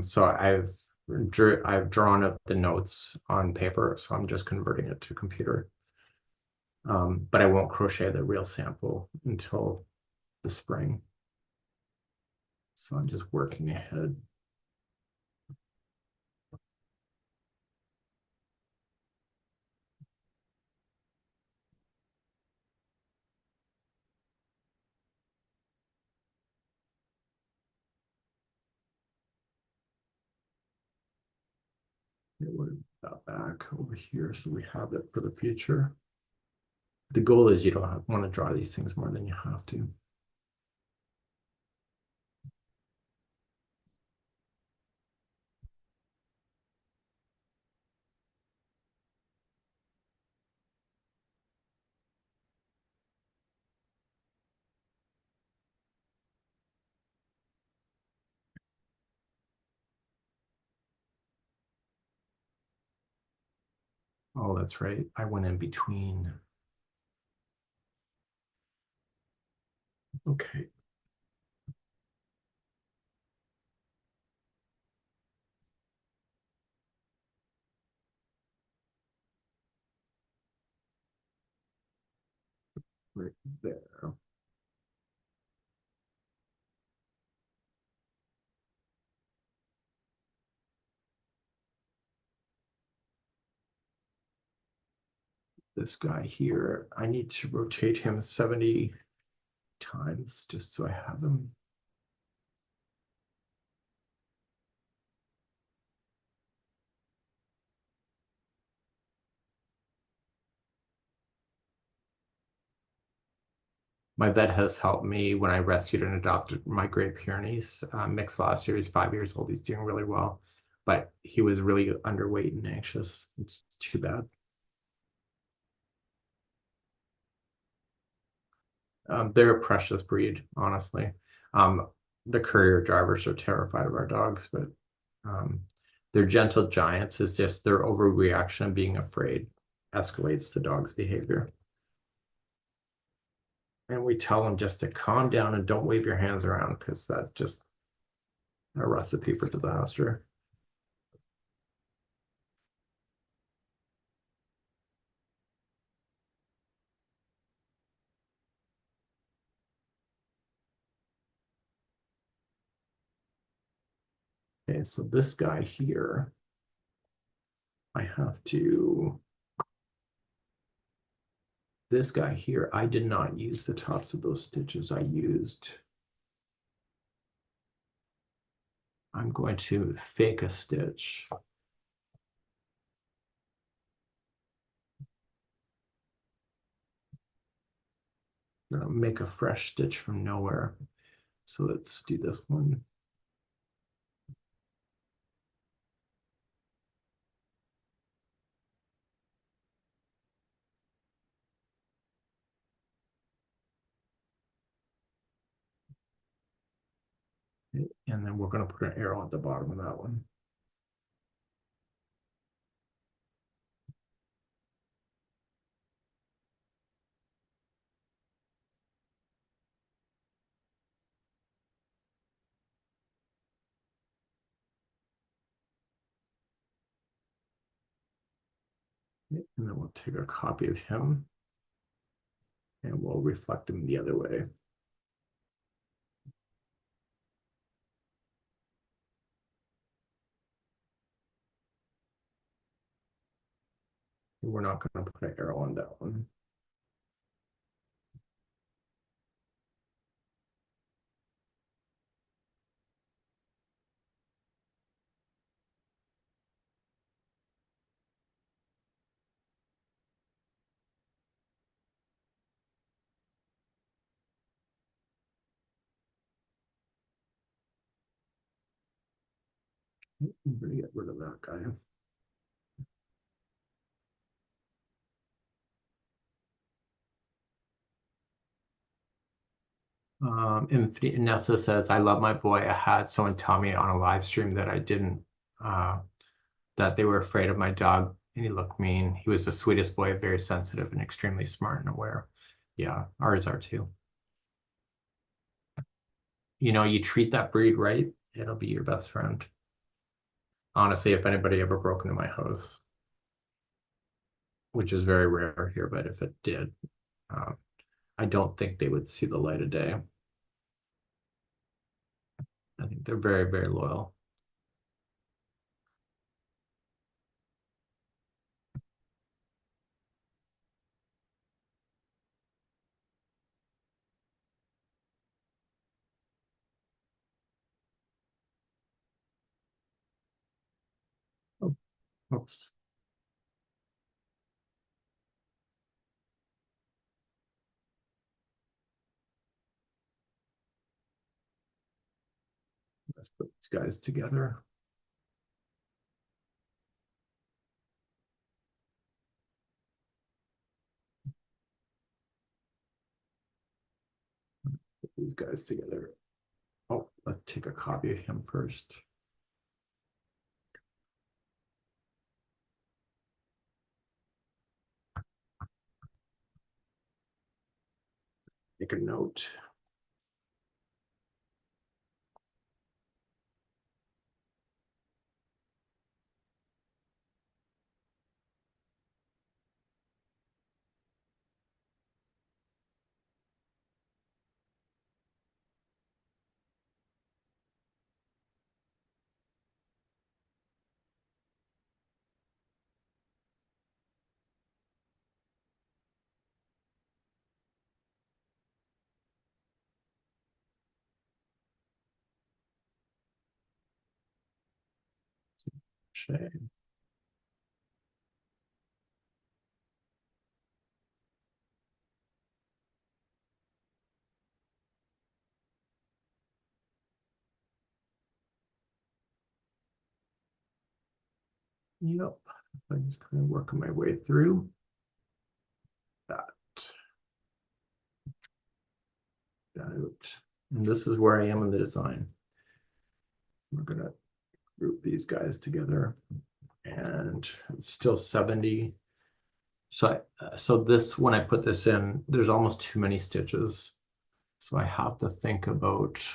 So I've drawn up the notes on paper, so I'm just converting it to computer. But I won't crochet the real sample until the spring. So I'm just working ahead. We'll that back over here so we have it for the future. The goal is you don't want to draw these things more than you have to. Oh, that's right. I went in between. Okay. Right there. This guy here, I need to rotate him 70 times just so I have him. My vet has helped me when I rescued and adopted my Great Pyrenees mix last year. He's 5 years old. He's doing really well, but he was really underweight and anxious. It's too bad. They're a precious breed, honestly. Um, the courier drivers are terrified of our dogs, but um, they're gentle giants. Is just their overreaction of being afraid escalates the dog's behavior. And we tell them just to calm down and don't wave your hands around because that's just a recipe for disaster. Okay, so this guy here, I have to, this guy here, I did not use the tops of those stitches. I'm going to fake a stitch. Make a fresh stitch from nowhere. So let's do this one. And then we're going to put an arrow at the bottom of that one. And then we'll take a copy of him and we'll reflect him the other way. We're not going to put an arrow on that one. I'm going to get rid of that guy. Infinite Nessa says, I love my boy. I had someone tell me on a live stream that I didn't, that they were afraid of my dog and he looked mean. He was the sweetest boy, very sensitive and extremely smart and aware. Yeah, ours are too. You know, you treat that breed right, it'll be your best friend. Honestly, if anybody ever broke into my house, which is very rare here, but if it did, um, I don't think they would see the light of day. I think they're very, very loyal. Oh, oops. Let's put these guys together. Put these guys together. Oh, let's take a copy of him first. make a note. Crochet. Yep, I'm just kind of working my way through that. Out. And this is where I am in the design. We're gonna group these guys together, and it's still 70. So this, when I put this in, there's almost too many stitches. So I have to think about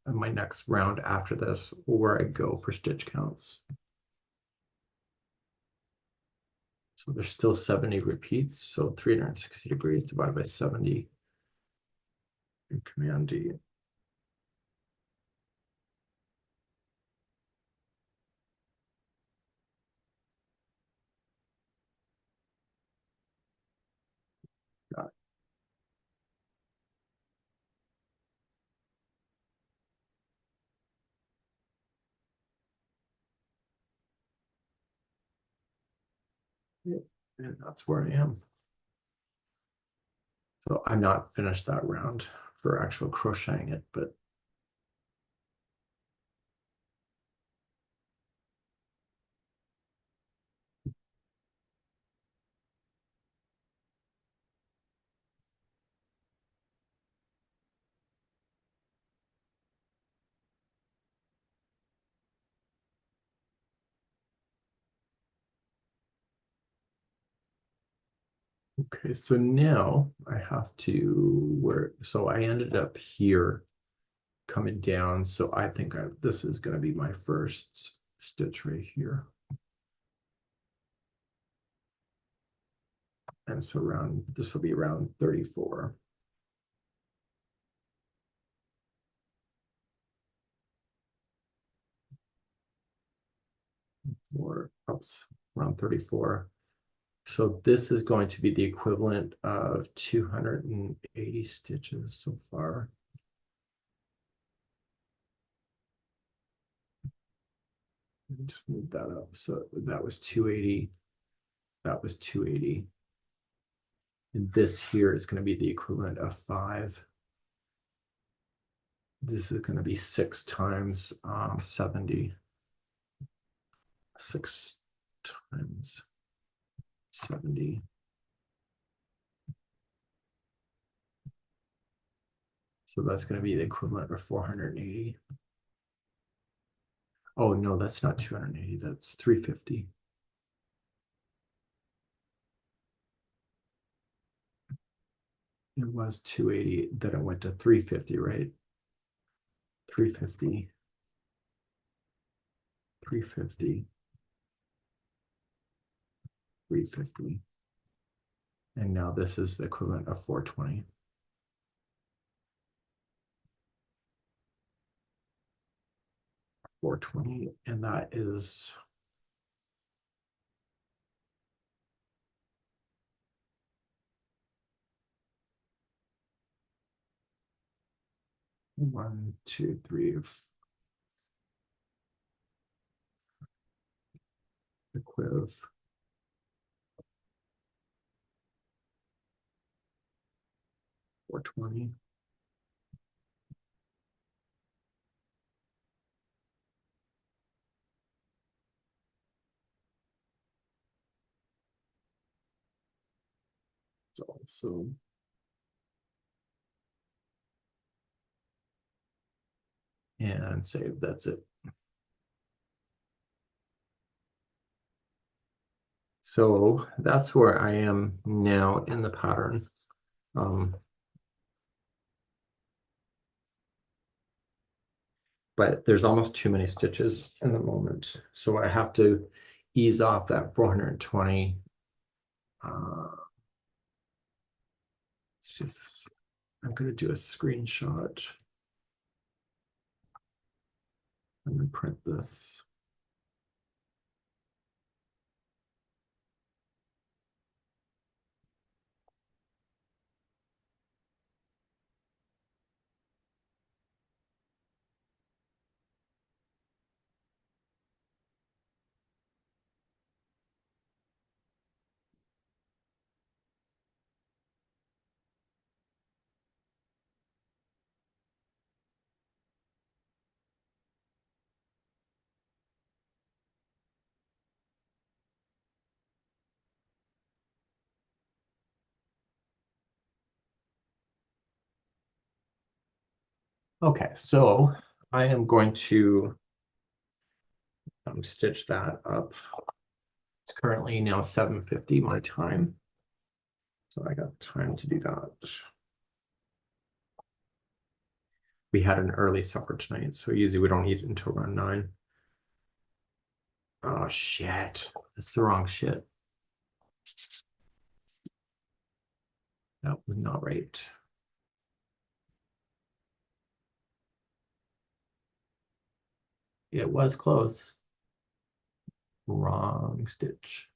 in my next round after this where I go for stitch counts. So there's still 70 repeats. So 360 degrees divided by 70. And Command D. Got it. Yep. And that's where I am. So I'm not finished that round for actual crocheting it, but okay, so now I have to work. So I ended up here coming down. So I think this is going to be my first stitch right here. And so this will be around 34. Or oops, around 34. So this is going to be the equivalent of 280 stitches so far. Just move that up. So that was 280. That was 280. And this here is going to be the equivalent of 5. This is going to be 6 times 70. 6 times 70. So that's going to be the equivalent of 480. Oh, no, that's not 280. That's 350. It was 280. Then it went to 350, right? 350. 350. 350. And now this is the equivalent of 420. And that is 1, 2, 3, equiv. 420. It's also and save. That's it. So that's where I am now in the pattern. but there's almost too many stitches in the moment. So I have to ease off that 420. It's just, I'm going to do a screenshot. I'm going to print this. Okay, so I am going to stitch that up. It's currently now 7:50 my time. So I got time to do that. We had an early supper tonight, so usually we don't eat until around 9. Oh shit. That's the wrong shit. That was not right. It was close. Wrong stitch.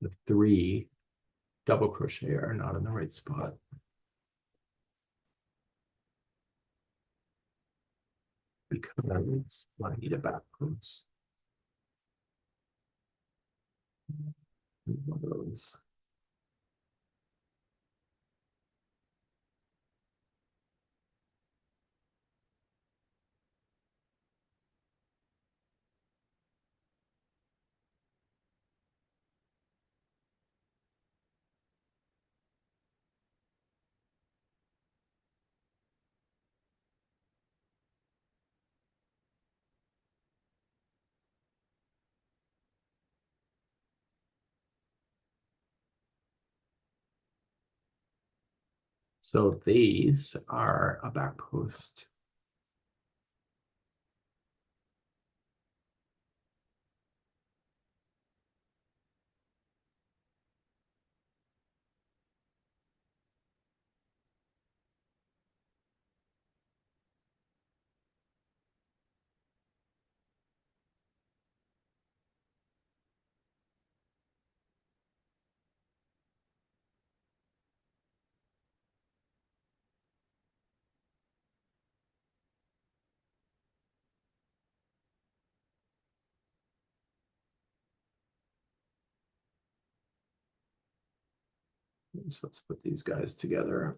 The 3 double crochet are not in the right spot. Because I need a back post. One of those. So these are a back post. So let's put these guys together.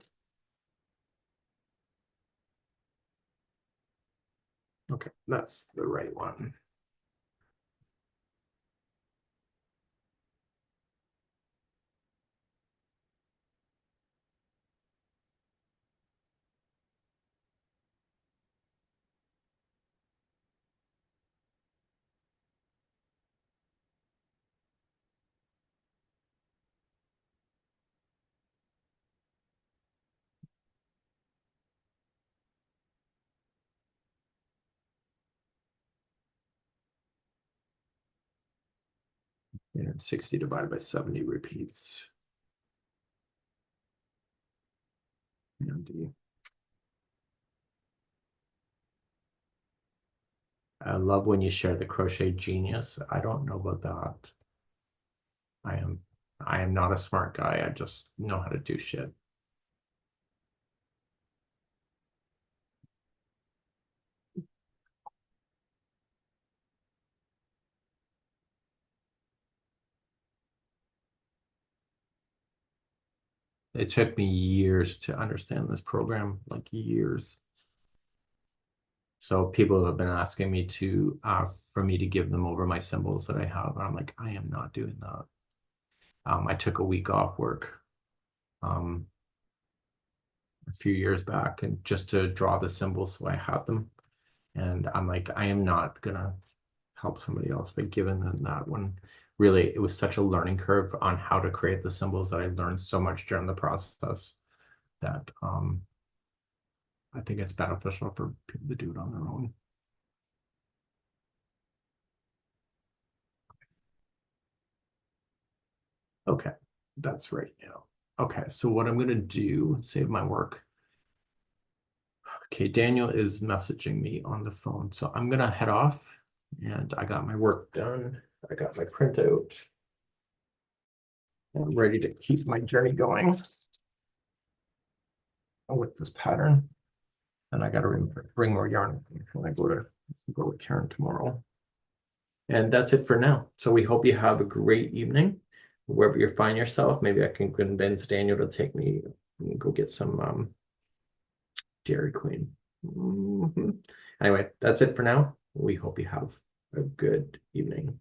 Okay, that's the right one. And 60 divided by 70 repeats. And I love when you share the crochet genius. I don't know about that. I am not a smart guy. I just know how to do shit. It took me years to understand this program, like years. So people have been asking me to for me to give them over my symbols that I have. And I'm like, I am not doing that. I took a week off work a few years back and just to draw the symbols so I have them. And I'm like, I am not gonna help somebody else by giving them that one. really, it was such a learning curve on how to create the symbols that I learned so much during the process that I think it's beneficial for people to do it on their own. Okay, that's right now. Okay, so what I'm going to do, save my work. Okay, Daniel is messaging me on the phone, so I'm going to head off, and I got my work done. I got my printout. I'm ready to keep my journey going with this pattern. And I got to bring more yarn when I go with Karen tomorrow. And that's it for now. So we hope you have a great evening, wherever you find yourself. Maybe I can convince Daniel to take me and go get some Dairy Queen. Anyway, that's it for now. We hope you have a good evening.